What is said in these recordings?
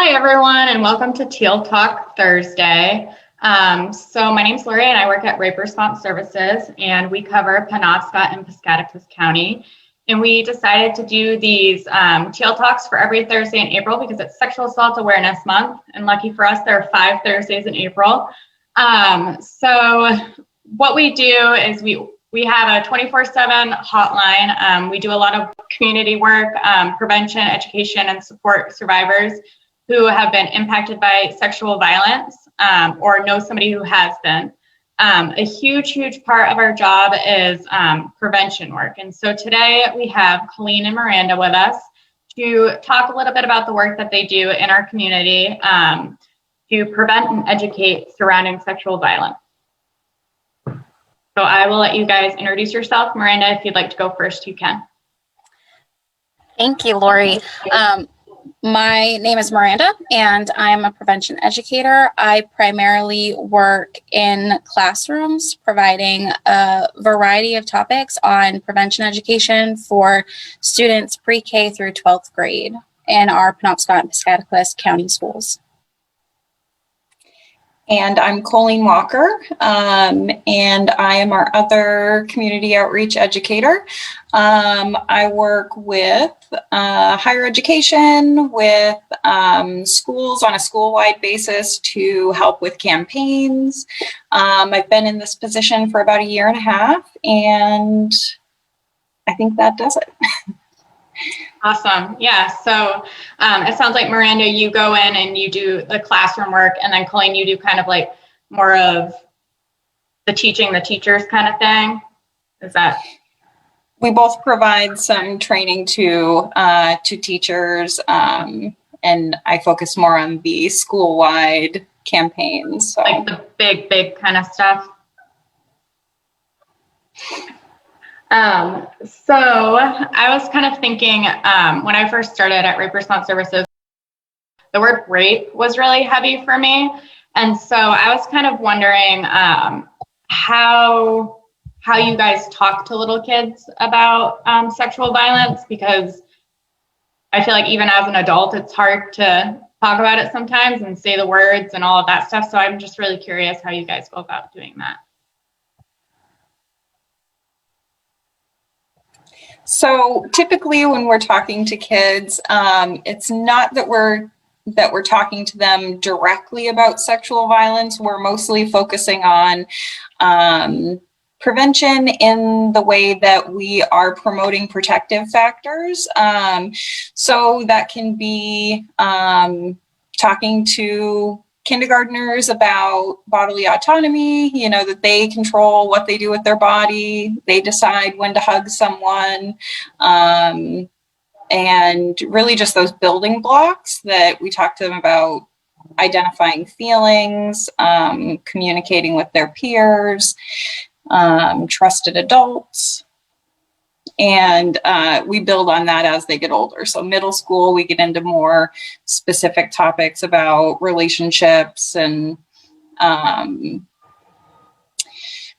Hi, everyone, and welcome to Teal Talk Thursday. So my name's Lori, and I work at Rape Response Services, and we cover Penobscot and Piscataquis County. And we decided to do these Teal Talks for every Thursday in April because it's Sexual Assault Awareness Month. And lucky for us, there are 5 Thursdays in April. So what we do is we have a 24/7 hotline. We do a lot of community work, prevention, education, and support survivors who have been impacted by sexual violence or know somebody who has been. A huge part of our job is prevention work. And so today we have Colleen and Maranda with us to talk a little bit about the work that they do in our community to prevent and educate surrounding sexual violence. So I will let you guys introduce yourself. Maranda, if you'd like to go first, you can. Thank you, Lori. My name is Miranda, and I'm a prevention educator. I primarily work in classrooms, providing a variety of topics on prevention education for students pre-K through 12th grade in our Penobscot and Piscataquis County schools. And I'm Colleen Walker, and I am our other community outreach educator. I work with higher education, with schools on a school-wide basis to help with campaigns. I've been in this position for about 1.5 years, and I think that does it. Awesome. Yeah. So it sounds like, Miranda, you go in and you do the classroom work, and then Colleen, you do kind of like more of the teaching the teachers kind of thing. Is that? We both provide some training to teachers, and I focus more on the school-wide campaigns. So. Like the big kind of stuff. So I was kind of thinking when I first started at Rape Response Services, the word rape was really heavy for me. And so I was kind of wondering how you guys talk to little kids about sexual violence, because I feel like even as an adult, it's hard to talk about it sometimes and say the words and all of that stuff. So I'm just really curious how you guys go about doing that. So typically when we're talking to kids, it's not that we're talking to them directly about sexual violence. We're mostly focusing on prevention in the way that we are promoting protective factors. So that can be talking to kindergartners about bodily autonomy, that they control what they do with their body. They decide when to hug someone. And really just those building blocks that we talk to them about, identifying feelings, communicating with their peers, trusted adults. And we build on that as they get older. So middle school, we get into more specific topics about relationships and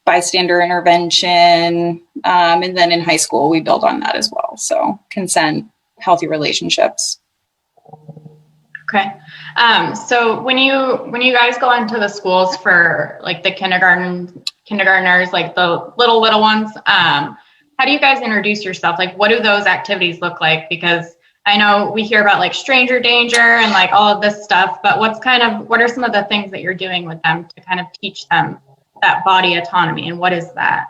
bystander intervention. And then in high school, we build on that as well. So consent, healthy relationships. Okay. So when you guys go into the schools for like the kindergartners, like the little ones, how do you guys introduce yourself? Like, what do those activities look like? Because I know we hear about like stranger danger and like all of this stuff, but what are some of the things that you're doing with them to kind of teach them that body autonomy, and what is that?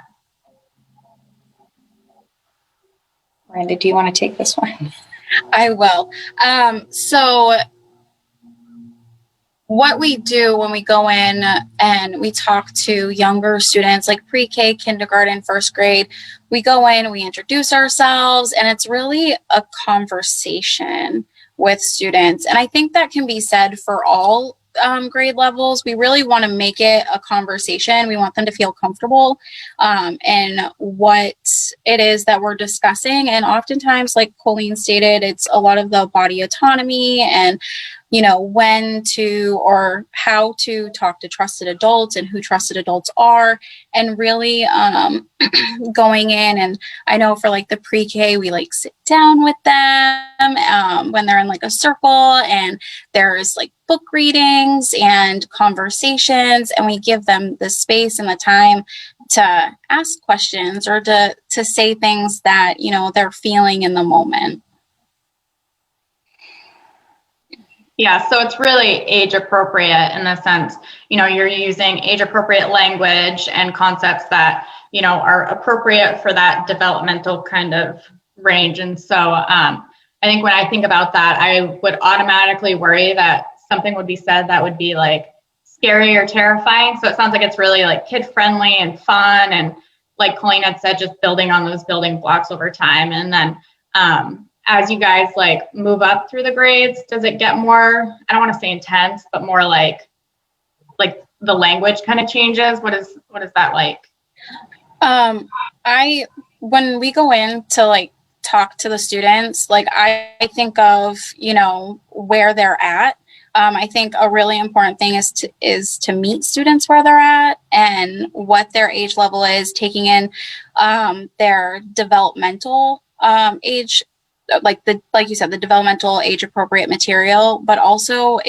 Miranda, do you want to take this one? I will. So what we do when we go in and we talk to younger students, like pre-K, kindergarten, first grade, we go in, we introduce ourselves, and it's really a conversation with students. And I think that can be said for all grade levels. We really want to make it a conversation. We want them to feel comfortable in what it is that we're discussing. And oftentimes, like Colleen stated, it's a lot of the body autonomy and when to or how to talk to trusted adults and who trusted adults are, and really going in. And I know for like the pre-K, we like sit down with them when they're in like a circle, and there's like book readings and conversations, and we give them the space and the time to ask questions or to say things that they're feeling in the moment. Yeah, so it's really age appropriate in the sense, you're using age appropriate language and concepts that, are appropriate for that developmental kind of range. And so I think when I think about that, I would automatically worry that something would be said that would be like scary or terrifying. So it sounds like it's really like kid friendly and fun. And like Colleen had said, just building on those building blocks over time. And then as you guys like move up through the grades, does it get more, I don't want to say intense, but more like the language kind of changes? What is that like? When we go in to like talk to the students, like I think of, where they're at. I think a really important thing is to meet students where they're at and what their age level is, taking in their developmental age, like you said, the developmental age appropriate material, but also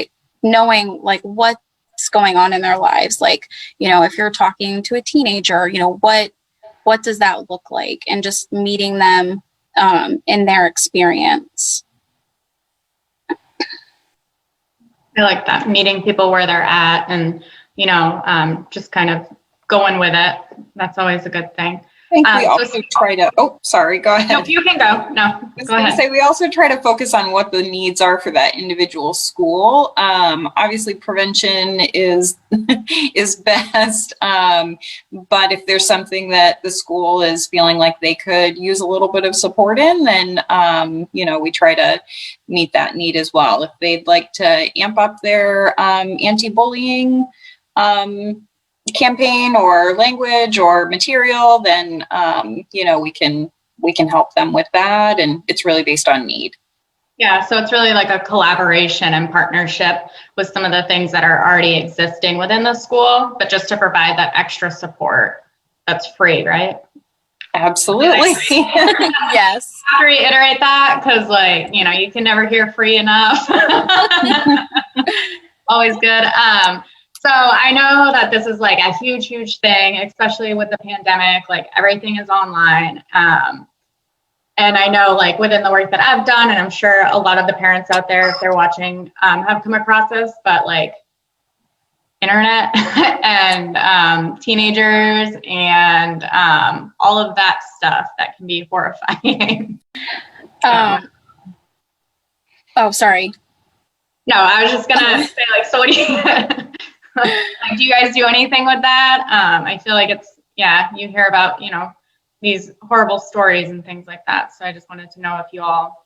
knowing like what's going on in their lives. Like, if you're talking to a teenager, what does that look like, and just meeting them in their experience. I like that, meeting people where they're at and, just kind of going with it. That's always a good thing. I think we also try to, sorry, go ahead. No, you can go. No, I was going to say, we also try to focus on what the needs are for that individual school. Obviously, prevention is best, but if there's something that the school is feeling like they could use a little bit of support in, then, we try to meet that need as well. If they'd like to amp up their anti-bullying campaign or language or material, then we can help them with that, and it's really based on need. Yeah, so it's really like a collaboration and partnership with some of the things that are already existing within the school, but just to provide that extra support that's free, right? Absolutely. Yes. I have to reiterate that because you can never hear free enough. Always good. So I know that this is like a huge, huge thing, especially with the pandemic, like everything is online. And I know like within the work that I've done, and I'm sure a lot of the parents out there, if they're watching, have come across this, but like internet and teenagers and all of that stuff that can be horrifying. Oh, sorry. No, I was just gonna say so what do you... Like, do you guys do anything with that? I feel like you hear about, these horrible stories and things like that. So I just wanted to know if you all.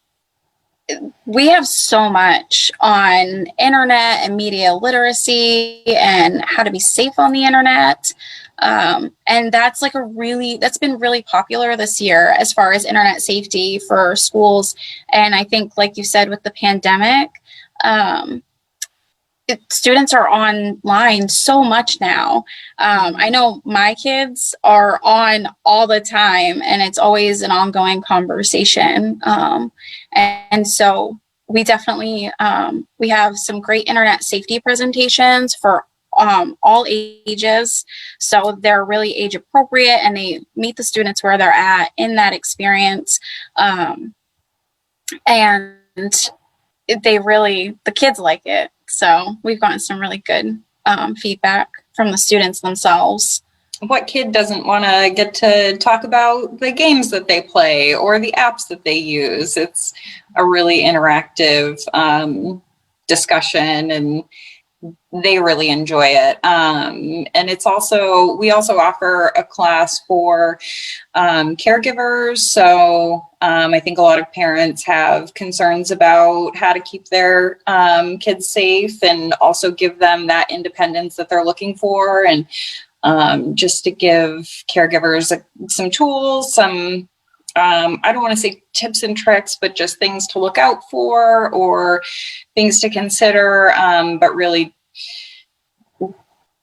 We have so much on internet and media literacy and how to be safe on the internet. And that's that's been really popular this year as far as internet safety for schools. And I think, like you said, with the pandemic, students are online so much now. I know my kids are on all the time, and it's always an ongoing conversation. And so we definitely, we have some great internet safety presentations for all ages. So they're really age appropriate, and they meet the students where they're at in that experience. And the kids like it. So we've gotten some really good feedback from the students themselves. What kid doesn't want to get to talk about the games that they play or the apps that they use? It's a really interactive discussion, and they really enjoy it. And we also offer a class for caregivers. So I think a lot of parents have concerns about how to keep their kids safe and also give them that independence that they're looking for. And just to give caregivers some tools, some I don't want to say tips and tricks, but just things to look out for or things to consider. But really,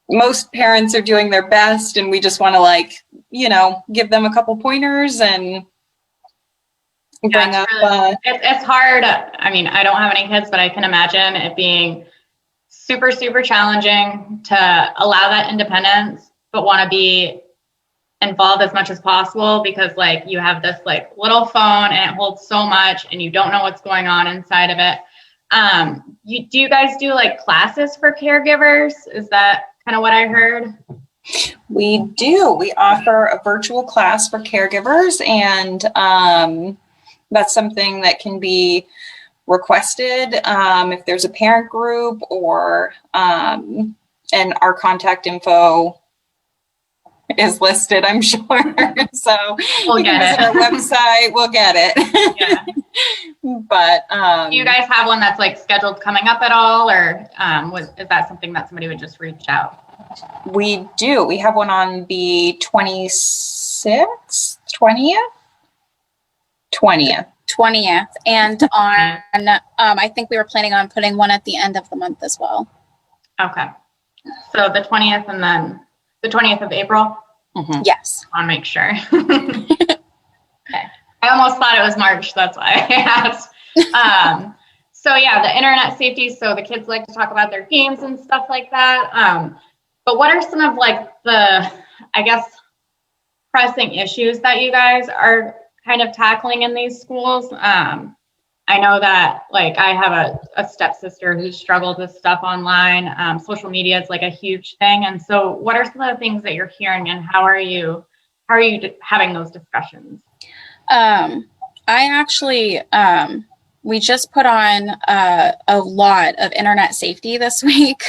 most parents are doing their best, and we just want to give them a couple pointers and bring up. It's hard. I mean, I don't have any kids, but I can imagine it being super, super challenging to allow that independence, but want to be involved as much as possible because you have this little phone and it holds so much and you don't know what's going on inside of it. Do you guys do classes for caregivers? Is that kind of what I heard? We do. We offer a virtual class for caregivers, and that's something that can be requested if there's a parent group or and our contact info is listed, I'm sure. So we'll you can visit our website, we'll get it. Yeah. But do you guys have one that's scheduled coming up at all, or is that something that somebody would just reach out? We do. We have one on the 26th, 20th. And on I think we were planning on putting one at the end of the month as well. Okay. So the 20th and then the 20th of April? Mm-hmm. Yes. I want to make sure. Okay. I almost thought it was March. That's why I asked. So yeah, the internet safety. So the kids like to talk about their games and stuff like that. But what are some of the, I guess, pressing issues that you guys are kind of tackling in these schools? I know that I have a stepsister who struggled with stuff online. Social media is a huge thing. And so what are some of the things that you're hearing, and how are you having those discussions? I actually, we just put on a lot of internet safety this week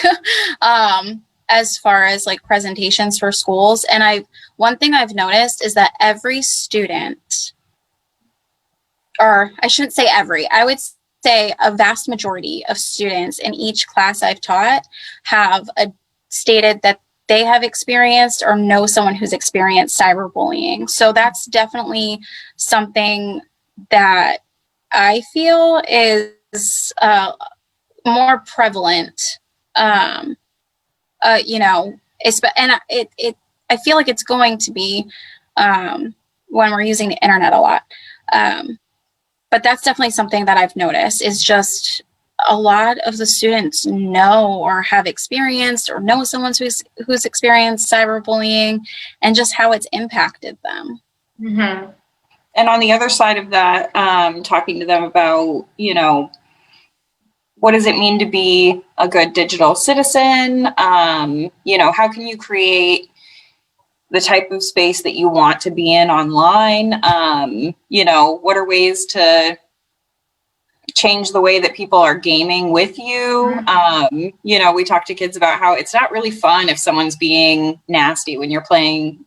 as far as presentations for schools. And one thing I've noticed is that every student, or I shouldn't say every, I would say a vast majority of students in each class I've taught have stated that they have experienced or know someone who's experienced cyberbullying. So that's definitely something that I feel is more prevalent, and I feel like it's going to be when we're using the internet a lot. But that's definitely something that I've noticed is just a lot of the students know or have experienced or know someone who's experienced cyberbullying and just how it's impacted them. Mm-hmm. And on the other side of that, talking to them about, what does it mean to be a good digital citizen? How can you create the type of space that you want to be in online? What are ways to change the way that people are gaming with you? We talk to kids about how it's not really fun if someone's being nasty when you're playing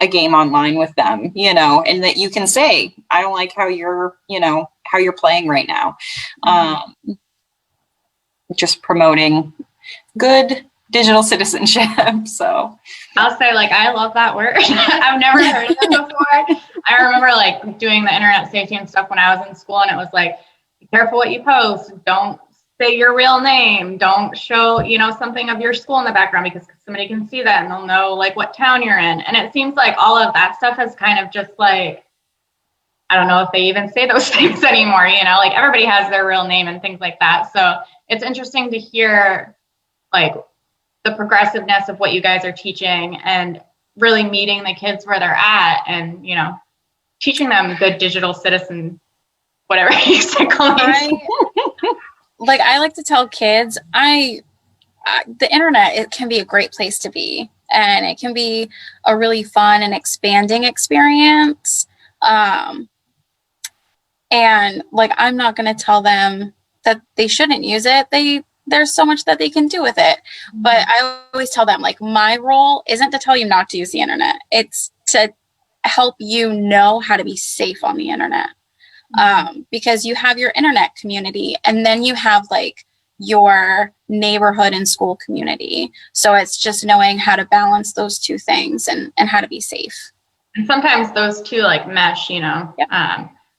a game online with them, and that you can say, I don't like how you're playing right now. Just promoting good digital citizenship. So I'll say I love that word. I've never heard of it before. I remember doing the internet safety and stuff when I was in school, and it was be careful what you post. Don't say your real name. Don't show, something of your school in the background because somebody can see that and they'll know what town you're in. And it seems like all of that stuff has kind of just I don't know if they even say those things anymore, everybody has their real name and things like that. So it's interesting to hear the progressiveness of what you guys are teaching and really meeting the kids where they're at and, teaching them good digital citizen, whatever you said, Colleen. I like to tell kids, the internet, it can be a great place to be, and it can be a really fun and expanding experience. And I'm not going to tell them that they shouldn't use it. They there's so much that they can do with it. But I always tell them, like, my role isn't to tell you not to use the internet. It's to help you know how to be safe on the internet. Because you have your internet community, and then you have like your neighborhood and school community. So it's just knowing how to balance those two things and how to be safe. And sometimes those two like mesh, you know, Yep.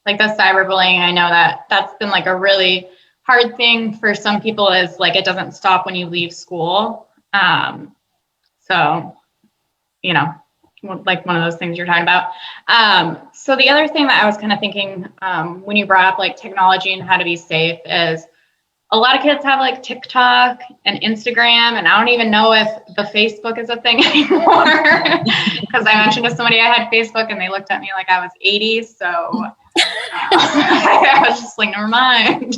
Like the cyberbullying. I know that that's been like a really hard thing for some people, is like it doesn't stop when you leave school. So, you know, like one of those things you're talking about. So the other thing that I was kind of thinking when you brought up like technology and how to be safe is a lot of kids have like TikTok and Instagram, and I don't even know if the Facebook is a thing anymore, because I mentioned to somebody I had Facebook and they looked at me like I was 80. So I was just like, never mind.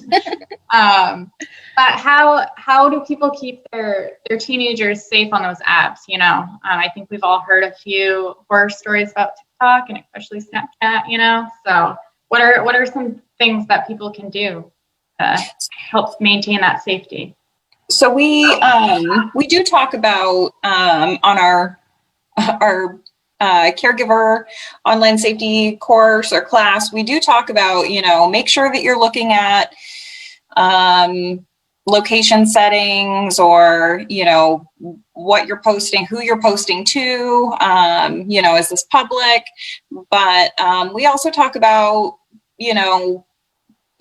But how do people keep their teenagers safe on those apps? You know, I think we've all heard a few horror stories about TikTok and especially Snapchat, you know, so what are some things that people can do to help maintain that safety? So we do talk about on our caregiver online safety course or class, we do talk about, you know, make sure that you're looking at location settings, or, you know, what you're posting, who you're posting to, you know, is this public? But we also talk about, you know,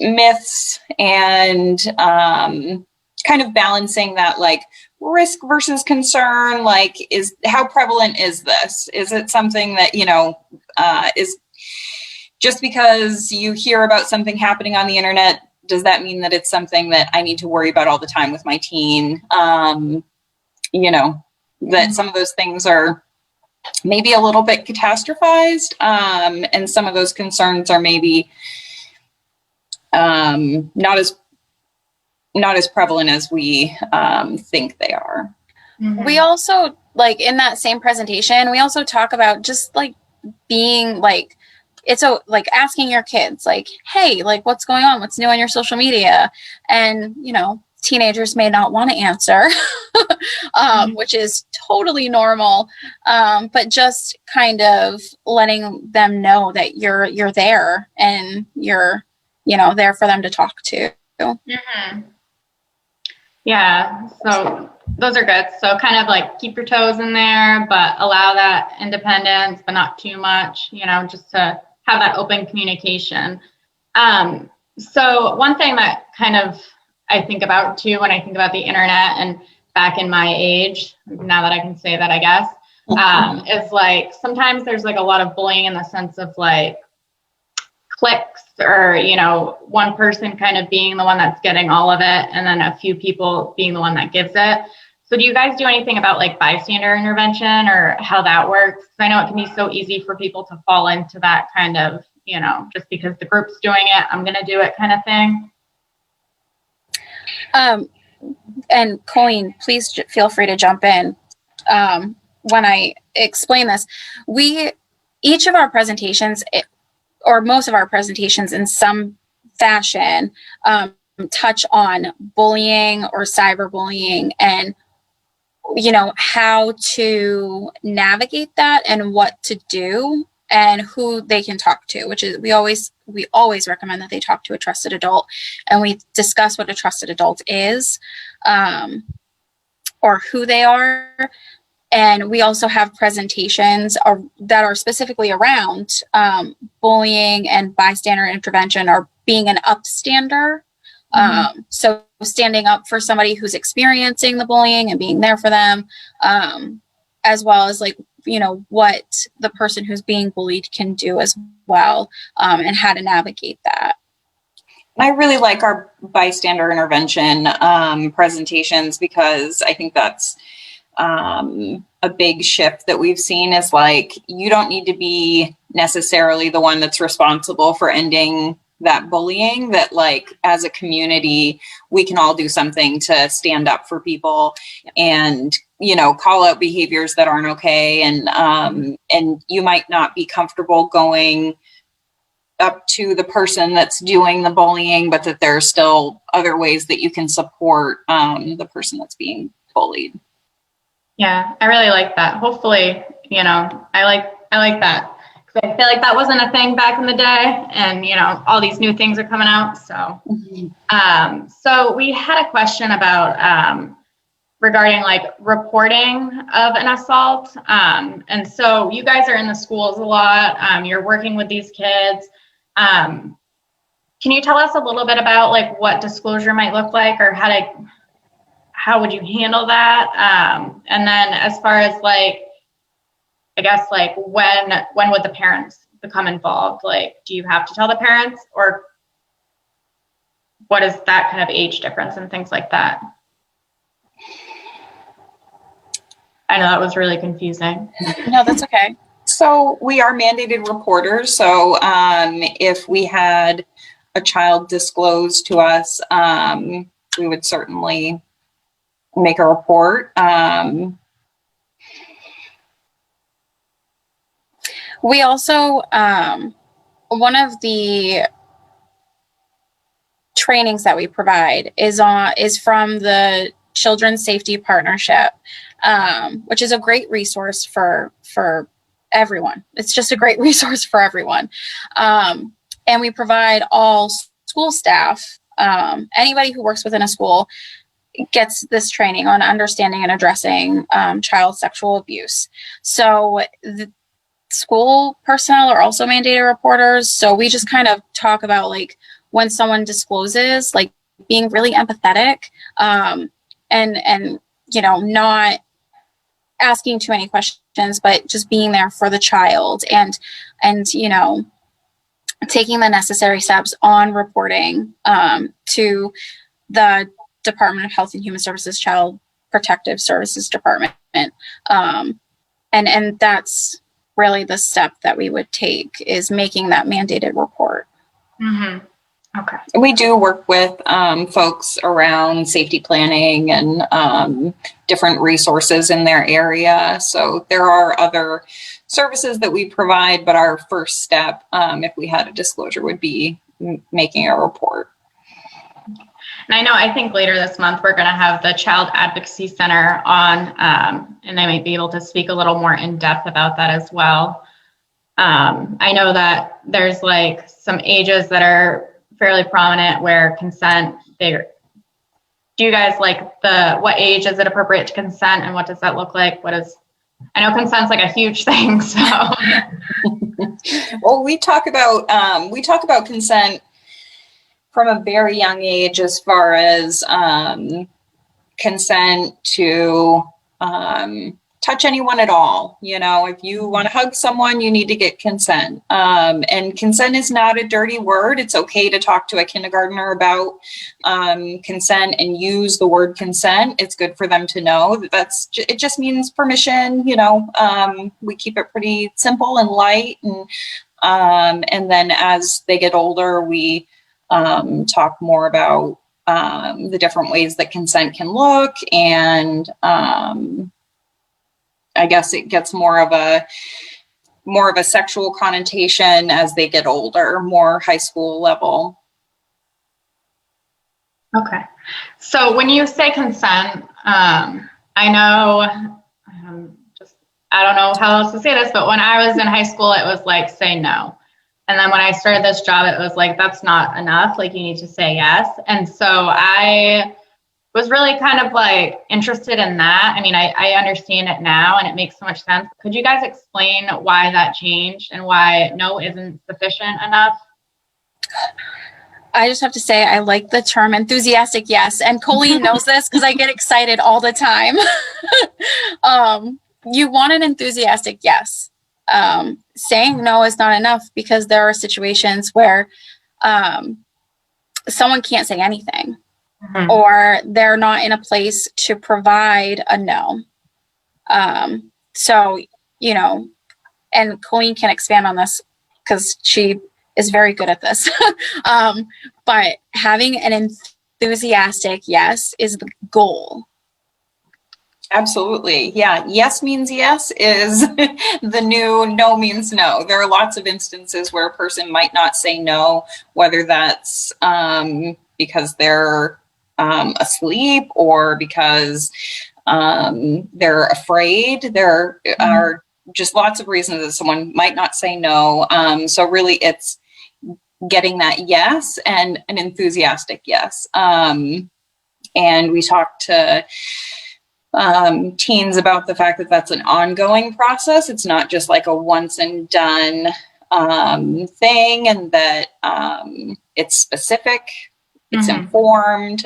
myths and kind of balancing that, like, risk versus concern. Like, how prevalent is this? Is it something that, you know, is just because you hear about something happening on the internet, does that mean that it's something that I need to worry about all the time with my teen? You know, that some of those things are maybe a little bit catastrophized, and some of those concerns are maybe not as prevalent as we think they are. Mm-hmm. We also, like, in that same presentation, we also talk about just like being like, it's like asking your kids, like, hey, like, what's going on? What's new on your social media? And, you know, teenagers may not want to answer, which is totally normal. But just kind of letting them know that you're there and you're, you know, there for them to talk to. Mm-hmm. Yeah, so those are good. So kind of like keep your toes in there, but allow that independence, but not too much, you know, just to have that open communication. So one thing that kind of I think about too when I think about the internet, and back in my age, now that I can say that, I guess, is like sometimes there's like a lot of bullying in the sense of like clicks, or, you know, one person kind of being the one that's getting all of it, and then a few people being the one that gives it. So do you guys do anything about like bystander intervention, or how that works? Because I know it can be so easy for people to fall into that kind of, you know, just because the group's doing it, I'm going to do it kind of thing. And Colleen, please feel free to jump in when I explain this. Each of our presentations, or most of our presentations in some fashion, touch on bullying or cyberbullying, and, you know, how to navigate that and what to do and who they can talk to, which is we always recommend that they talk to a trusted adult, and we discuss what a trusted adult is, or who they are. And we also have presentations that are specifically around bullying and bystander intervention, or being an upstander. So standing up for somebody who's experiencing the bullying and being there for them, as well as, like, you know, what the person who's being bullied can do as well, and how to navigate that. I really like our bystander intervention presentations, because I think that's a big shift that we've seen, is like, you don't need to be necessarily the one that's responsible for ending that bullying, that, like, as a community, we can all do something to stand up for people and, you know, call out behaviors that aren't okay. And you might not be comfortable going up to the person that's doing the bullying, but that there are still other ways that you can support the person that's being bullied. Yeah, I really like that. Hopefully, I like that. 'Cause I feel like that wasn't a thing back in the day, and all these new things are coming out. So, so we had a question about regarding like reporting of an assault. And so you guys are in the schools a lot. You're working with these kids. Can you tell us a little bit about like what disclosure might look like, or how would you handle that? And then as far as like, I guess like when would the parents become involved? Like, do you have to tell the parents, or what is that kind of age difference and things like that? I know that was really confusing. No, that's okay. So we are mandated reporters. So if we had a child disclosed to us, we would certainly make a report. We also, one of the trainings that we provide is from the Children's Safety Partnership, which is a great resource for everyone. It's just a great resource for everyone. And we provide all school staff, anybody who works within a school gets this training on understanding and addressing child sexual abuse. So the school personnel are also mandated reporters. So we just kind of talk about like when someone discloses, like being really empathetic, and not asking too many questions, but just being there for the child and taking the necessary steps on reporting to the Department of Health and Human Services Child Protective Services Department. And that's really the step that we would take, is making that mandated report. Mm-hmm. Okay. We do work with folks around safety planning and different resources in their area. So there are other services that we provide, but our first step, if we had a disclosure, would be making a report. And I think later this month we're going to have the Child Advocacy Center on, and they might be able to speak a little more in depth about that as well. I know that there's like some ages that are fairly prominent where consent, do you guys like what age is it appropriate to consent, and what does that look like? I know consent's like a huge thing, so. Well, we talk about consent from a very young age, as far as consent to touch anyone at all. If you want to hug someone, you need to get consent. And consent is not a dirty word. It's okay to talk to a kindergartner about consent and use the word consent. It's good for them to know that it just means permission. We keep it pretty simple and light. And then as they get older, we talk more about the different ways that consent can look, and I guess it gets more of a sexual connotation as they get older, more high school level. Okay. So when you say consent, I know, I don't know how else to say this, but when I was in high school, it was like, say no. And then when I started this job, it was like, that's not enough. Like, you need to say yes. And so I was really kind of like interested in that. I mean, I understand it now and it makes so much sense. Could you guys explain why that changed and why no isn't sufficient enough? I just have to say, I like the term enthusiastic yes. And Colleen knows this because I get excited all the time. You want an enthusiastic yes. Saying no is not enough, because there are situations where someone can't say anything, mm-hmm. or they're not in a place to provide a no. So, and Colleen can expand on this because she is very good at this. But having an enthusiastic yes is the goal. Absolutely. Yeah. Yes means yes is the new no means no. There are lots of instances where a person might not say no, whether that's because they're asleep or because they're afraid. There are just lots of reasons that someone might not say no. So really it's getting that yes and an enthusiastic yes. And we talked to teens about the fact that that's an ongoing process. It's not just like a once and done thing, and that it's specific, it's informed.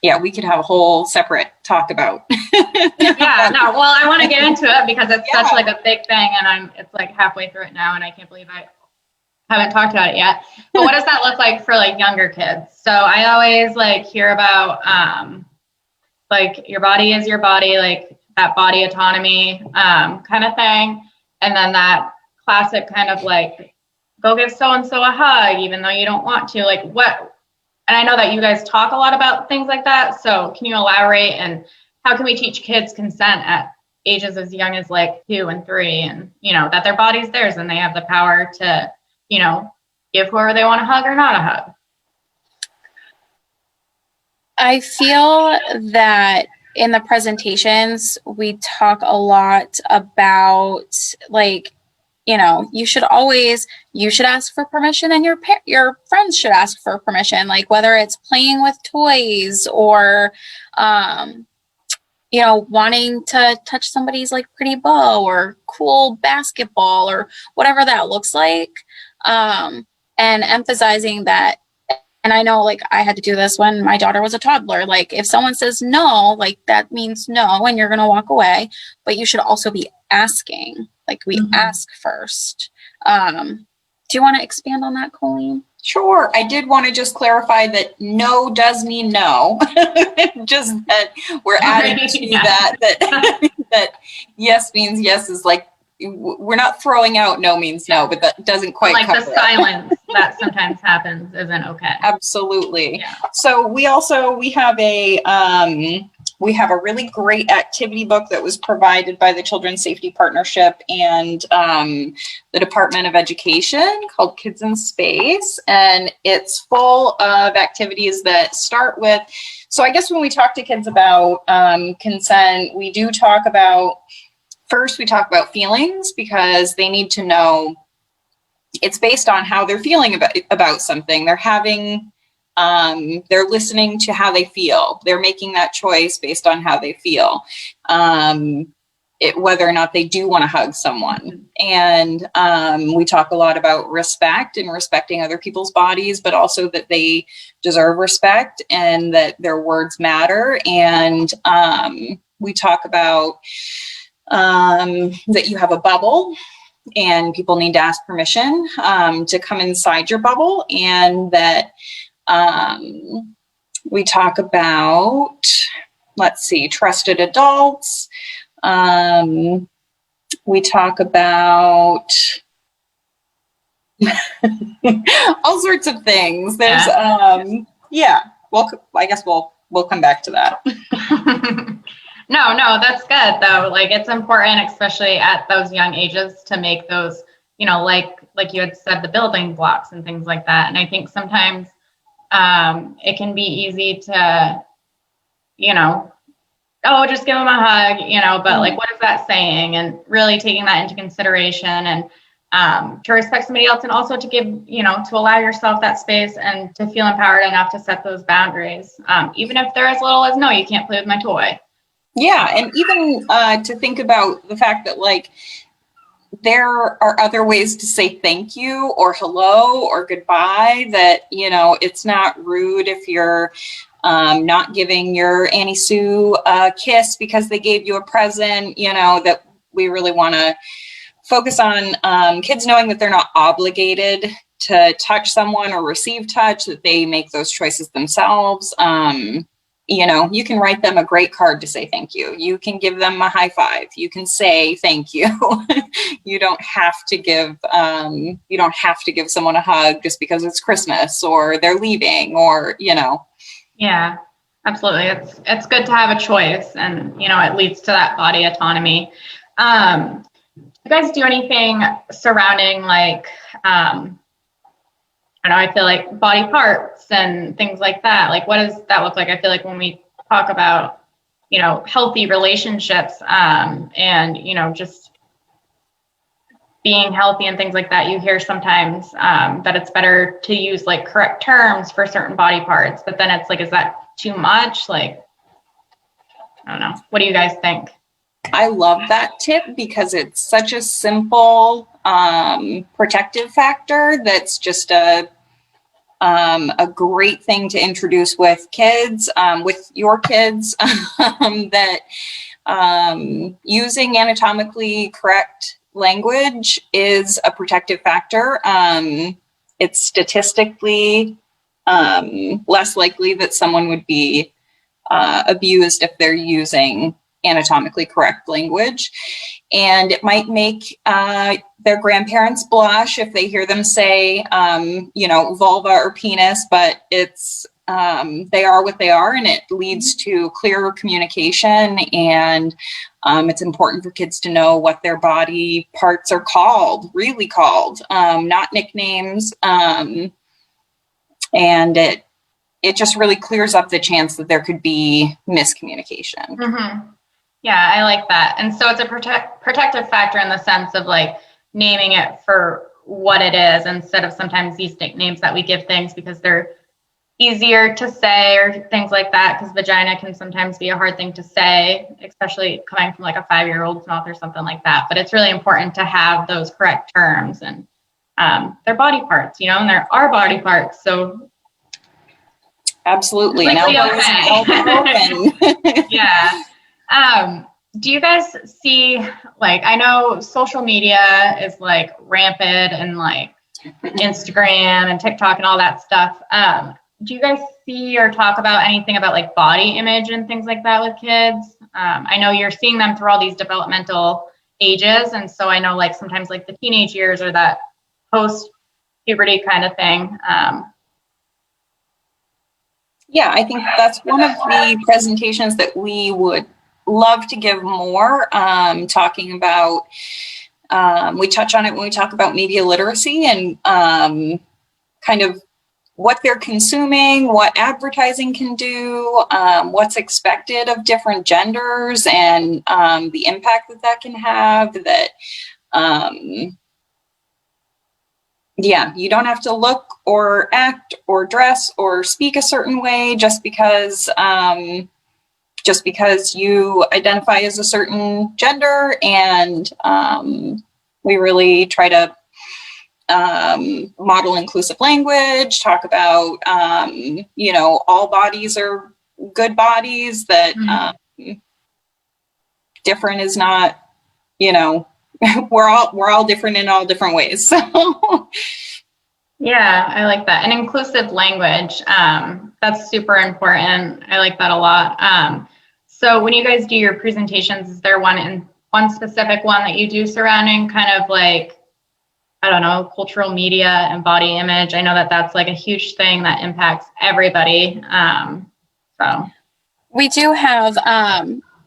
Yeah, we could have a whole separate talk about. Yeah, no, well, I want to get into it because it's such like a big thing, and it's like halfway through it now, and I can't believe I haven't talked about it yet. But what does that look like for like younger kids? So I always like hear about like your body is your body, like that body autonomy kind of thing. And then that classic kind of like, go give so-and-so a hug, even though you don't want to, like what, and I know that you guys talk a lot about things like that. So can you elaborate, and how can we teach kids consent at ages as young as like 2 and 3, and, you know, that their body's theirs and they have the power to, you know, give whoever they want a hug or not a hug? I feel that in the presentations, we talk a lot about like, you know, you should ask for permission, and your friends should ask for permission, like whether it's playing with toys or, you know, wanting to touch somebody's like pretty bow or cool basketball or whatever that looks like. And emphasizing that. And I know, like, I had to do this when my daughter was a toddler. Like, if someone says no, like, that means no, and you're going to walk away. But you should also be asking. Like, we ask first. Do you want to expand on that, Colleen? Sure. I did want to just clarify that no does mean no. Just that we're adding to that yes means yes is like, we're not throwing out no means no, but that doesn't quite like cover the silence that sometimes happens isn't okay. Absolutely. Yeah. So we have a really great activity book that was provided by the Children's Safety Partnership and the Department of Education called Kids in Space, and it's full of activities that start with. So I guess when we talk to kids about consent, we do talk about. First, we talk about feelings, because they need to know it's based on how they're feeling about something. They're listening to how they feel. They're making that choice based on how they feel, whether or not they do want to hug someone. And we talk a lot about respect and respecting other people's bodies, but also that they deserve respect and that their words matter. And we talk about that you have a bubble and people need to ask permission to come inside your bubble, and that we talk about, trusted adults. We talk about all sorts of things. There's well, I guess we'll come back to that. No, that's good though. Like, it's important, especially at those young ages, to make those, you know, like you had said, the building blocks and things like that. And I think sometimes it can be easy to, you know, oh, just give them a hug, you know, but like, what is that saying? And really taking that into consideration, and to respect somebody else, and also to give, you know, to allow yourself that space and to feel empowered enough to set those boundaries. Even if they're as little as, no, you can't play with my toy. Yeah, and even to think about the fact that, like, there are other ways to say thank you or hello or goodbye, that, you know, it's not rude if you're not giving your Auntie Sue a kiss because they gave you a present, you know, that we really want to focus on kids knowing that they're not obligated to touch someone or receive touch, that they make those choices themselves. You know, you can write them a great card to say thank you. You can give them a high five. You can say thank you. You don't have to give someone a hug just because it's Christmas or they're leaving, or, you know. Yeah. Absolutely. It's good to have a choice, and, it leads to that body autonomy. You guys do anything surrounding like, I don't know, I feel like body parts and things like that. Like, what does that look like? I feel like when we talk about, healthy relationships, and, just being healthy and things like that, you hear sometimes that it's better to use like correct terms for certain body parts, but then it's like, is that too much? Like, I don't know. What do you guys think? I love that tip because it's such a simple protective factor that's just a great thing to introduce with kids, with your kids, that using anatomically correct language is a protective factor. It's statistically less likely that someone would be abused if they're using anatomically correct language. And it might make their grandparents blush if they hear them say, vulva or penis, but it's they are what they are, and it leads to clearer communication. And it's important for kids to know what their body parts are called, really called, not nicknames. And it just really clears up the chance that there could be miscommunication. Mm-hmm. Yeah, I like that. And so it's a protective factor in the sense of like naming it for what it is, instead of sometimes these nicknames that we give things because they're easier to say or things like that, because vagina can sometimes be a hard thing to say, especially coming from like a 5-year-old's mouth or something like that. But it's really important to have those correct terms, and they're body parts, and they're our body parts. So absolutely. Yeah. Do you guys see, like, I know social media is like rampant, and like Instagram and TikTok and all that stuff. Do you guys see or talk about anything about like body image and things like that with kids? I know you're seeing them through all these developmental ages. And so I know like sometimes like the teenage years or that post puberty kind of thing. Yeah, I think that's one of the presentations that we would love to give more, talking about, we touch on it when we talk about media literacy and kind of what they're consuming, what advertising can do, what's expected of different genders, and the impact that can have. That you don't have to look or act or dress or speak a certain way just because you identify as a certain gender. And we really try to model inclusive language, talk about, all bodies are good bodies, that different is not, we're all different in all different ways. So yeah, I like that. And inclusive language, that's super important. I like that a lot. So when you guys do your presentations, is there one specific one that you do surrounding kind of like, I don't know, cultural media and body image? I know that that's like a huge thing that impacts everybody. So we do have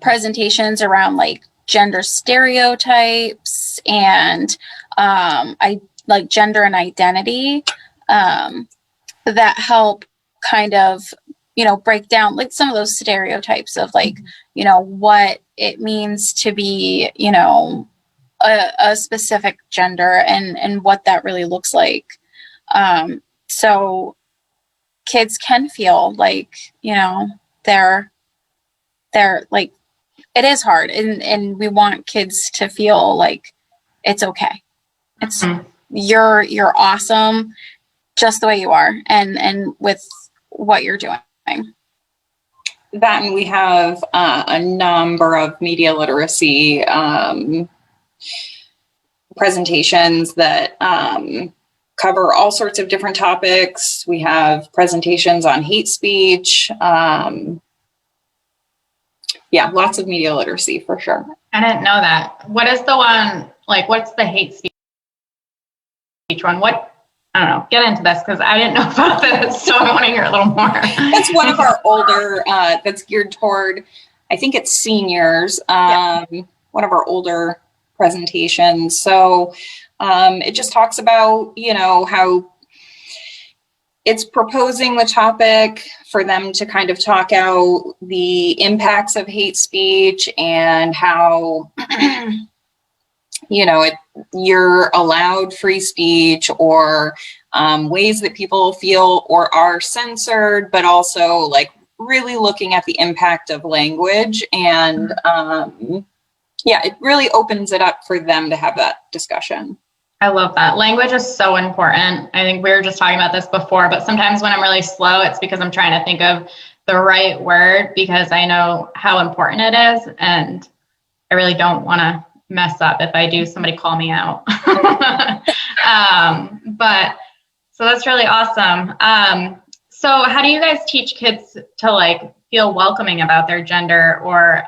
presentations around like gender stereotypes and like gender and identity that help kind of, break down like some of those stereotypes of like, what it means to be, a specific gender and what that really looks like. So kids can feel like, they're like, it is hard. And we want kids to feel like it's okay. It's you're awesome just the way you are and with what you're doing. That, and we have a number of media literacy presentations that cover all sorts of different topics. We have presentations on hate speech. Lots of media literacy for sure. I didn't know that. What is the one, like, what's the hate speech one? What I don't know, get into this because I didn't know about this, so I want to hear a little more. That's one of our older, that's geared toward, I think it's seniors, one of our older presentations. So it just talks about, how it's proposing the topic for them to kind of talk out the impacts of hate speech and how, you're allowed free speech or ways that people feel or are censored, but also like really looking at the impact of language. And it really opens it up for them to have that discussion. I love that. Language is so important. I think we were just talking about this before, but sometimes when I'm really slow, it's because I'm trying to think of the right word because I know how important it is. And I really don't want to mess up. If I do, somebody call me out. But so that's really awesome. So how do you guys teach kids to like feel welcoming about their gender or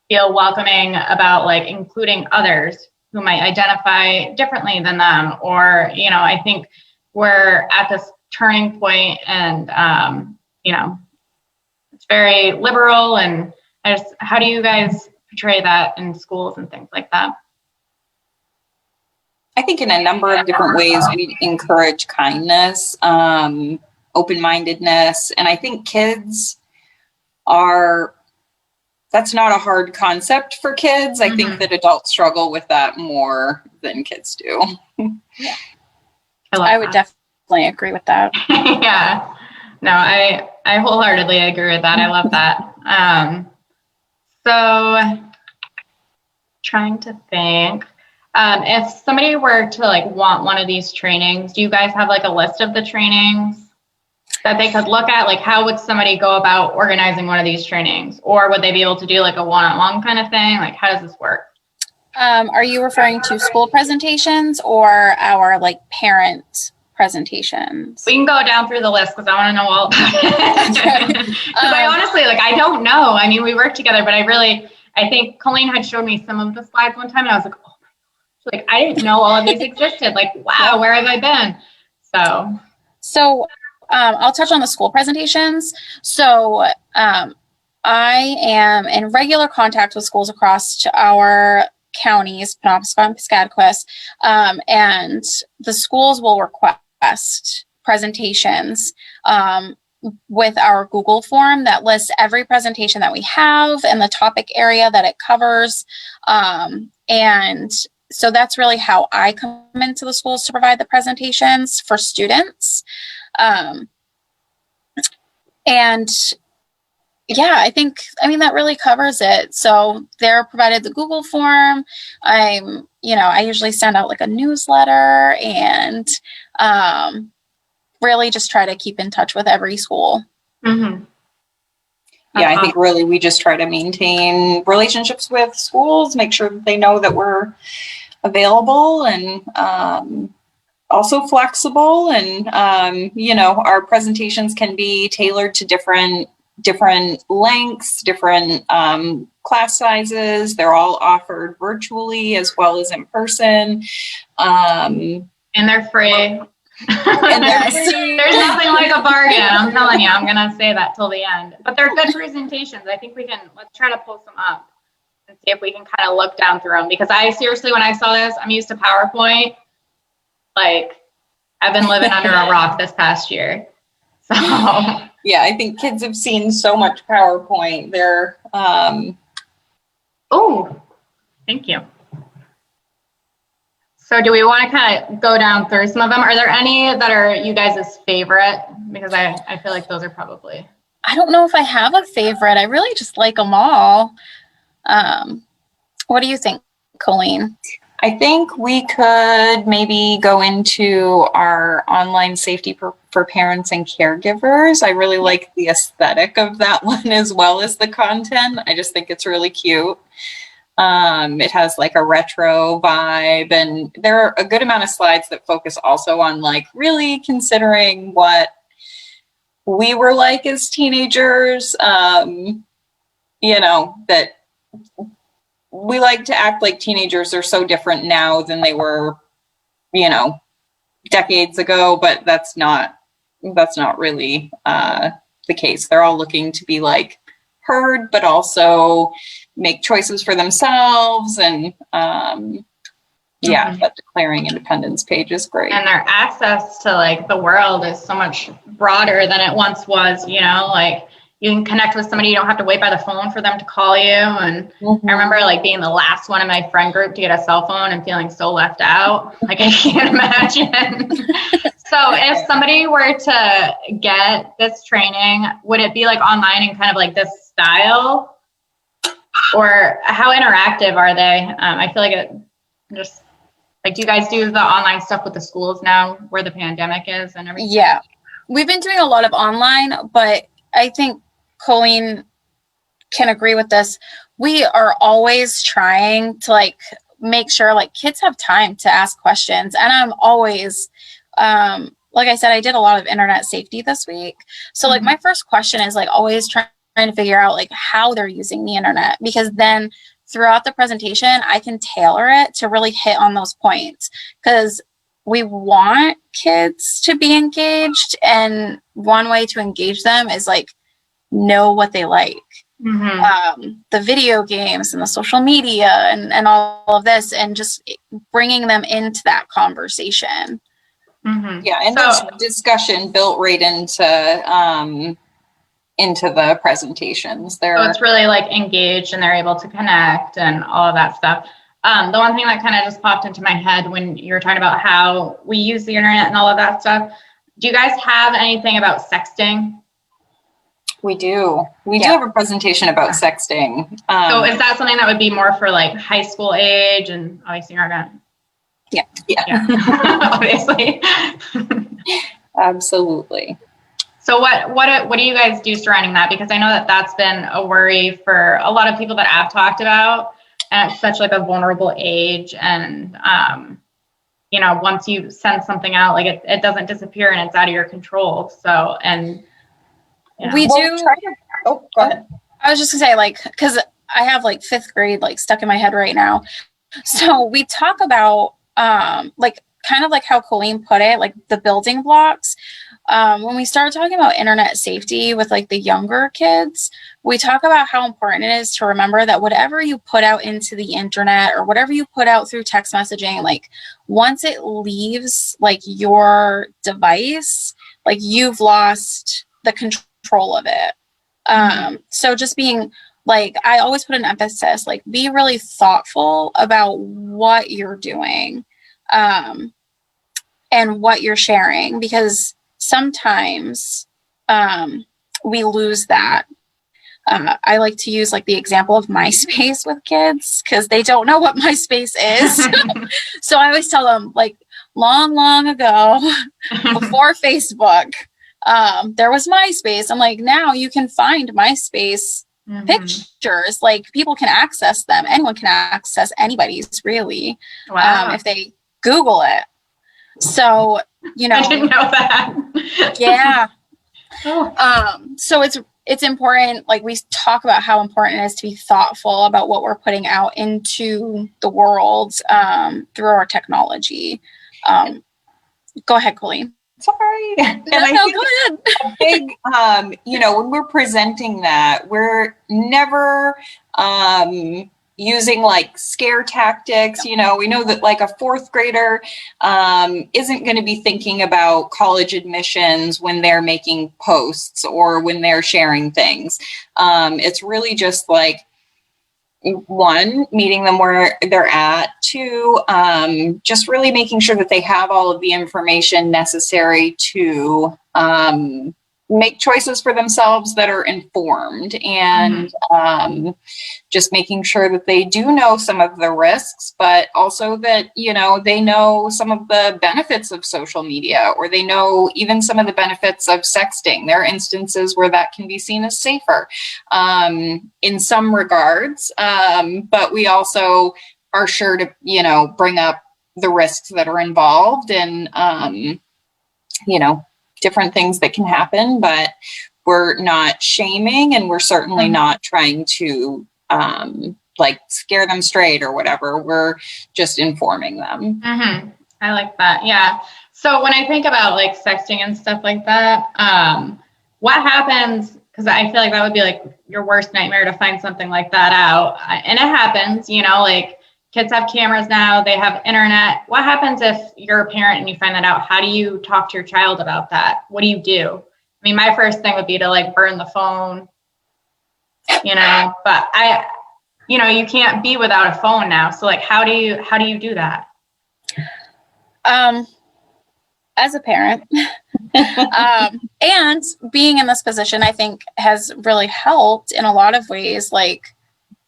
feel welcoming about like including others who might identify differently than them? Or, I think we're at this turning point and, it's very liberal and how do you guys portray that in schools and things like that? I think in a number of different ways we encourage kindness, open-mindedness, and I think kids that's not a hard concept for kids. I think that adults struggle with that more than kids do. Yeah. I would definitely agree with that. Yeah. No, I wholeheartedly agree with that. I love that. So trying to think, if somebody were to like want one of these trainings, do you guys have like a list of the trainings that they could look at? Like how would somebody go about organizing one of these trainings? Or would they be able to do like a one-on-one kind of thing? Like how does this work? Are you referring to school presentations or our like parent presentations? We can go down through the list because I want to know all about it. Because I honestly, like, I don't know. I mean, we work together, but I think Colleen had showed me some of the slides one time and I was like, oh my gosh, like, I didn't know all of these existed. Like, wow, where have I been? So I'll touch on the school presentations. So I am in regular contact with schools across our counties, Penobscot and Piscataquis, and the schools will request presentations with our Google form that lists every presentation that we have and the topic area that it covers. And so that's really how I come into the schools to provide the presentations for students. And yeah, I mean, that really covers it. So they're provided the Google form. I usually send out like a newsletter and really just try to keep in touch with every school. Mm-hmm. Yeah, I think really we just try to maintain relationships with schools, make sure that they know that we're available and also flexible. And, our presentations can be tailored to different lengths, different class sizes. They're all offered virtually as well as in person. And they're free. There's nothing like a bargain. I'm telling you, I'm going to say that till the end. But they're good presentations. I think let's try to pull some up and see if we can kind of look down through them. Because I seriously, when I saw this, I'm used to PowerPoint. Like, I've been living under a rock this past year. So... Yeah, I think kids have seen so much PowerPoint. They're Oh, thank you. So do we want to kind of go down through some of them? Are there any that are you guys' favorite? Because I feel like those are probably... I don't know if I have a favorite. I really just like them all. What do you think, Colleen? I think we could maybe go into our online safety for parents and caregivers. I really like the aesthetic of that one as well as the content. I just think it's really cute. It has like a retro vibe, and there are a good amount of slides that focus also on like really considering what we were like as teenagers, that we like to act like teenagers are so different now than they were, decades ago, but that's not really the case. They're all looking to be like heard, but also make choices for themselves. And that declaring independence page is great. And their access to like the world is so much broader than it once was, you know, like you can connect with somebody, you don't have to wait by the phone for them to call you. And I remember like being the last one in my friend group to get a cell phone and feeling so left out. Like I can't imagine. So if somebody were to get this training, would it be like online and kind of like this style? Or how interactive are they? I feel like it just like, do you guys do the online stuff with the schools now where the pandemic is and everything? Yeah, we've been doing a lot of online, but I think Colleen can agree with this. We are always trying to like make sure like kids have time to ask questions. And I'm always, like I said, I did a lot of internet safety this week. So like my first question is like always trying to figure out like how they're using the internet, because then throughout the presentation, I can tailor it to really hit on those points, because we want kids to be engaged. And one way to engage them is like know what they like. The video games and the social media and all of this, and just bringing them into that conversation. Yeah, and there's discussion built right into the presentations. So it's really like engaged and they're able to connect and all of that stuff. The one thing that kind of just popped into my head when you were talking about how we use the internet and all of that stuff, do you guys have anything about sexting? We do. We do have a presentation about sexting. So is that something that would be more for like high school age? And obviously you're not gonna. Yeah. Obviously. Absolutely. So what do you guys do surrounding that? Because I know that that's been a worry for a lot of people that I've talked about, and it's such like a vulnerable age. And, you know, once you send something out, like it doesn't disappear and it's out of your control. So, and you know. We do. Go ahead. I was just gonna say, like, because I have like 5th grade like stuck in my head right now. So we talk about like kind of like how Colleen put it, like the building blocks. When we start talking about internet safety with like the younger kids, we talk about how important it is to remember that whatever you put out into the internet or whatever you put out through text messaging, like once it leaves like your device, like you've lost the control of it. So just being like, I always put an emphasis, like be really thoughtful about what you're doing, and what you're sharing, because sometimes we lose that. I like to use like the example of MySpace with kids because they don't know what MySpace is. So I always tell them like long ago before Facebook, there was MySpace. I'm like, now you can find MySpace pictures, like people can access them. Anyone can access anybody's really. Wow. If they Google it. So, you know, I didn't know that. Yeah. So it's important, like we talk about how important it is to be thoughtful about what we're putting out into the world through our technology. Go ahead, Colleen. Sorry. No, go ahead. A big, you know, when we're presenting that, we're never using like scare tactics. You know, we know that like a 4th grader isn't going to be thinking about college admissions when they're making posts or when they're sharing things. It's really just like, 1, meeting them where they're at. 2, just really making sure that they have all of the information necessary to make choices for themselves that are informed, and just making sure that they do know some of the risks, but also that, you know, they know some of the benefits of social media, or they know even some of the benefits of sexting. There are instances where that can be seen as safer in some regards, but we also are sure to, you know, bring up the risks that are involved and, you know, different things that can happen, but we're not shaming, and we're certainly not trying to like scare them straight or whatever. We're just informing them. I like that. Yeah. So when I think about like sexting and stuff like that, what happens? Because I feel like that would be like your worst nightmare to find something like that out. And it happens, you know, like kids have cameras now, they have internet. What happens if you're a parent and you find that out? How do you talk to your child about that? What do you do? I mean, my first thing would be to like burn the phone, you know, but you know, you can't be without a phone now. So like, how do you do that? As a parent, and being in this position, I think has really helped in a lot of ways, like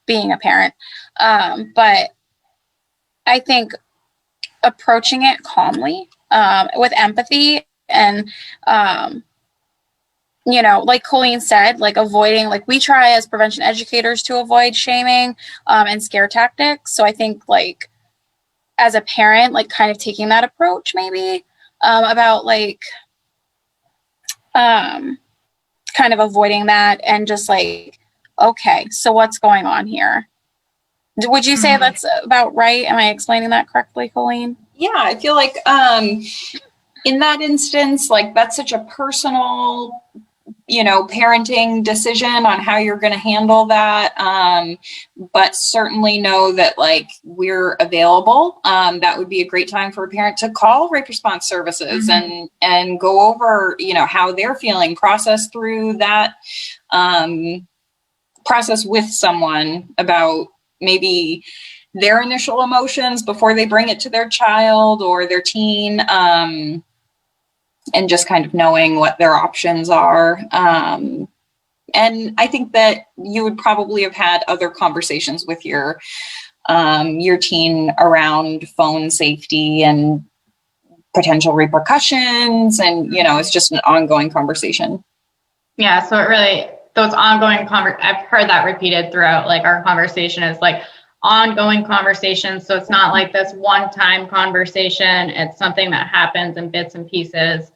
being a parent. But I think approaching it calmly, with empathy and, you know, like Colleen said, like avoiding, like we try as prevention educators to avoid shaming, and scare tactics. So I think like as a parent, like kind of taking that approach maybe, about like, kind of avoiding that and just like, okay, so what's going on here? Would you say that's about right? Am I explaining that correctly, Colleen? Yeah, I feel like in that instance, like that's such a personal, you know, parenting decision on how you're going to handle that. But certainly know that like we're available. That would be a great time for a parent to call rape response services and go over, you know, how they're feeling, process through that process with someone about maybe their initial emotions before they bring it to their child or their teen, and just kind of knowing what their options are. And I think that you would probably have had other conversations with your teen around phone safety and potential repercussions. And, you know, it's just an ongoing conversation. Yeah. So it really, those ongoing I've heard that repeated throughout like our conversation is like ongoing conversations. So it's not like this one-time conversation. It's something that happens in bits and pieces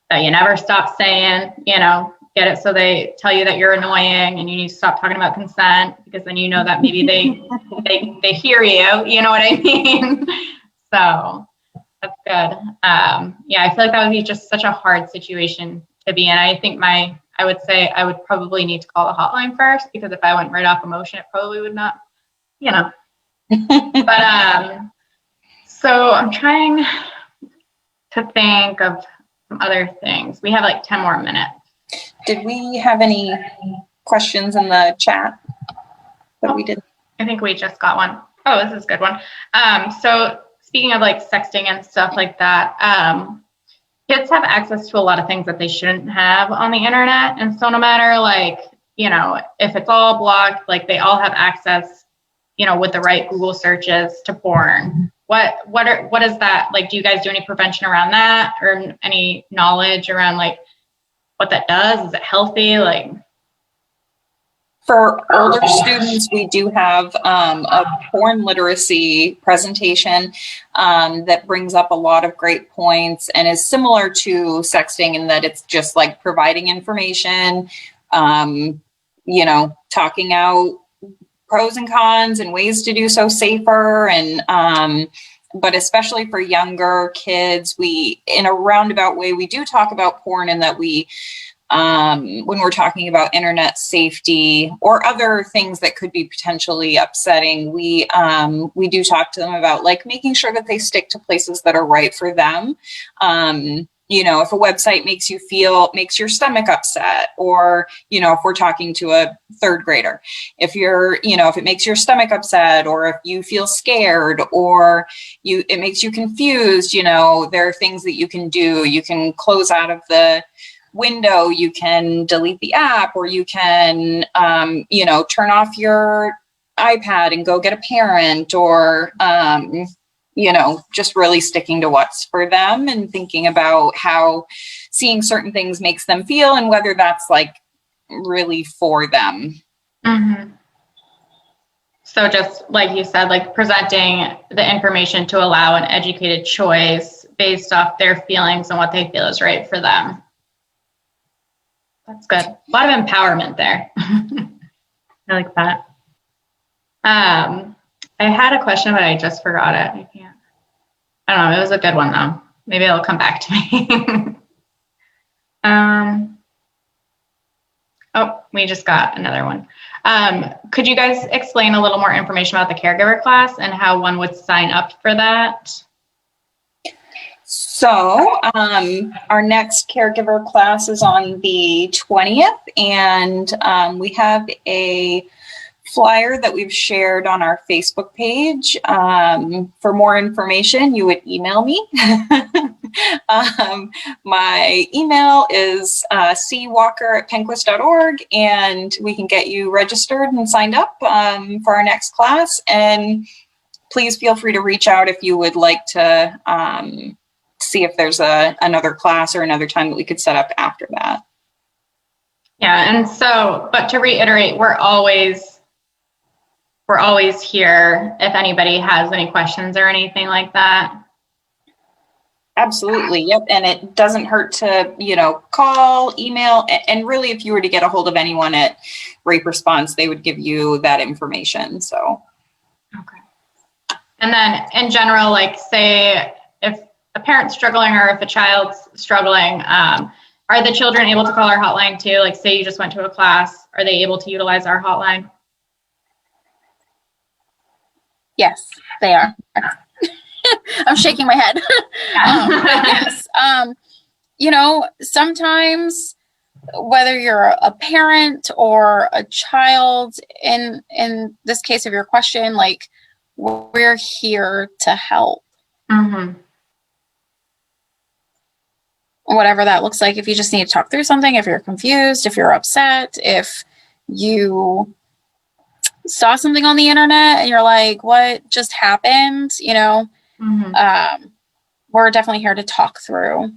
that you never stop saying, you know, get it. So they tell you that you're annoying and you need to stop talking about consent because then you know that maybe they hear you, you know what I mean? So that's good. Yeah, I feel like that would be just such a hard situation to be in. I think I would say I would probably need to call the hotline first because if I went right off emotion, it probably would not, you know. But so I'm trying to think of some other things. We have like 10 more minutes. Did we have any questions in the chat that we did? I think we just got one. Oh, this is a good one. So speaking of like sexting and stuff like that, kids have access to a lot of things that they shouldn't have on the internet. And so no matter like, you know, if it's all blocked, like they all have access, you know, with the right Google searches to porn. What is that? Like, do you guys do any prevention around that or any knowledge around like what that does? Is it healthy? Like, for older students, we do have a porn literacy presentation that brings up a lot of great points and is similar to sexting in that it's just like providing information, you know, talking out pros and cons and ways to do so safer. And but especially for younger kids, we, in a roundabout way, we do talk about porn in that we, when we're talking about internet safety or other things that could be potentially upsetting, we do talk to them about like making sure that they stick to places that are right for them. You know, if a website makes your stomach upset, or, you know, if we're talking to a third grader, if it makes your stomach upset, or if you feel scared, or it makes you confused, you know, there are things that you can do. You can close out of the window, you can delete the app, or you can, you know, turn off your iPad and go get a parent, or, you know, just really sticking to what's for them and thinking about how seeing certain things makes them feel and whether that's like really for them. mm-hmm. So just like you said, like presenting the information to allow an educated choice based off their feelings and what they feel is right for them. That's good. A lot of empowerment there. I like that. I had a question, but I just forgot it. I don't know. It was a good one though. maybe it'll come back to me. Oh, we just got another one. Could you guys explain a little more information about the caregiver class and how one would sign up for that? So our next caregiver class is on the 20th, and we have a flyer that we've shared on our Facebook page. For more information, you would email me. My email is cwalker@penquist.org, and we can get you registered and signed up for our next class. And please feel free to reach out if you would like to see if there's another class or another time that we could set up after that. Yeah, and so, but to reiterate, we're always here if anybody has any questions or anything like that. Absolutely. Yep. And it doesn't hurt to, call, email, and really if you were to get a hold of anyone at Rape Response, they would give you that information. So. Okay. And then in general, like say if a parent's struggling or if a child's struggling, are the children able to call our hotline too? Like say you just went to a class, are they able to utilize our hotline? Yes, they are. I'm shaking my head. Yes. Sometimes whether you're a parent or a child, in this case of your question, like we're here to help. Mm-hmm. Whatever that looks like. If you just need to talk through something, if you're confused, if you're upset, if you saw something on the internet and you're like, what just happened? Mm-hmm. We're definitely here to talk through.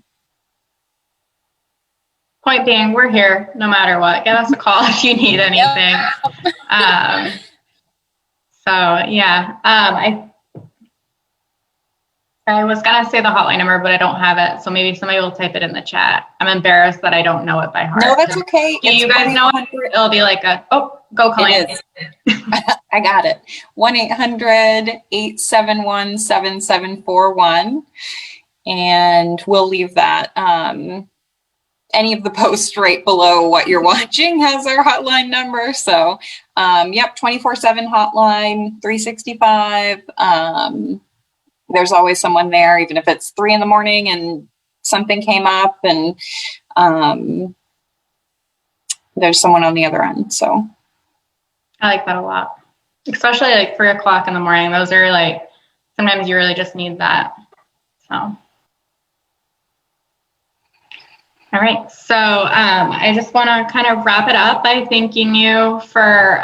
Point being, we're here no matter what. Give us a call if you need anything. Yep. So yeah, I was gonna say the hotline number, but I don't have it. So maybe somebody will type it in the chat. I'm embarrassed that I don't know it by heart. No, that's okay. Do you guys know it? It'll be like go Colleen. It is. I got it. 1-800-871-7741. And we'll leave that. Any of the posts right below what you're watching has our hotline number. So, 24/7 hotline, 365. There's always someone there, even if it's 3 a.m. and something came up, and there's someone on the other end. So I like that a lot, especially like 3 o'clock in the morning. Those are like, sometimes you really just need that. So, all right. So I just want to kind of wrap it up by thanking you for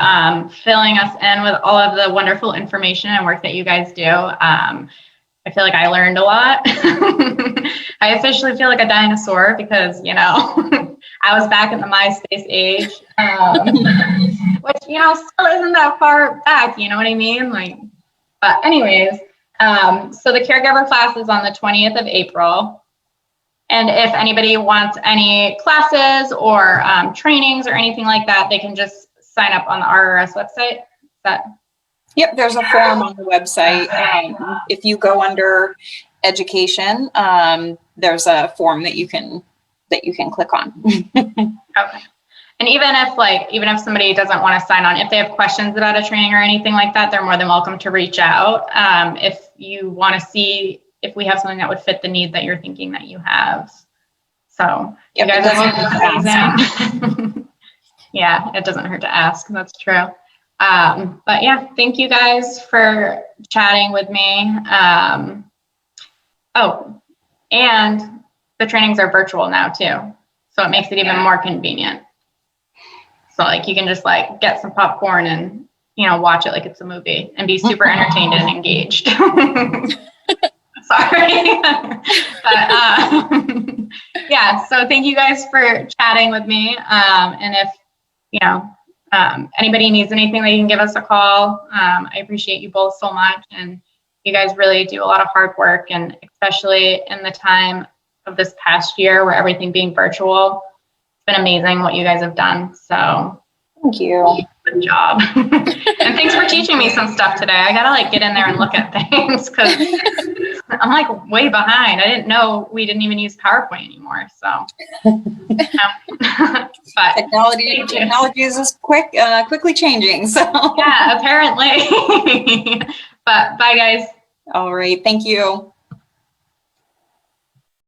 filling us in with all of the wonderful information and work that you guys do. I feel like I learned a lot. I officially feel like a dinosaur because, I was back in the MySpace age, which, still isn't that far back, you know what I mean? But anyways, so the caregiver class is on the 20th of April. And if anybody wants any classes or trainings or anything like that, they can just sign up on the RRS website. Yep, there's a form on the website. If you go under education, there's a form that you can click on. Okay. And even if somebody doesn't want to sign on, if they have questions about a training or anything like that, they're more than welcome to reach out. If you want to see if we have something that would fit the need that you're thinking that you have. So you guys are amazing. Yeah, it doesn't hurt to ask. That's true. But yeah, thank you guys for chatting with me. And the trainings are virtual now too. So it makes it even more convenient. So you can just get some popcorn and, watch it like it's a movie and be super entertained and engaged. Sorry. But yeah, so thank you guys for chatting with me. And if, anybody needs anything, they can give us a call. I appreciate you both so much. And you guys really do a lot of hard work, and especially in the time of this past year where everything being virtual, it's been amazing what you guys have done. So thank you. Good job. And thanks for teaching me some stuff today. I gotta like get in there and look at things because I'm like way behind. I didn't know we didn't even use PowerPoint anymore. So, but technology is quickly changing. So yeah, apparently. But bye, guys. All right. Thank you.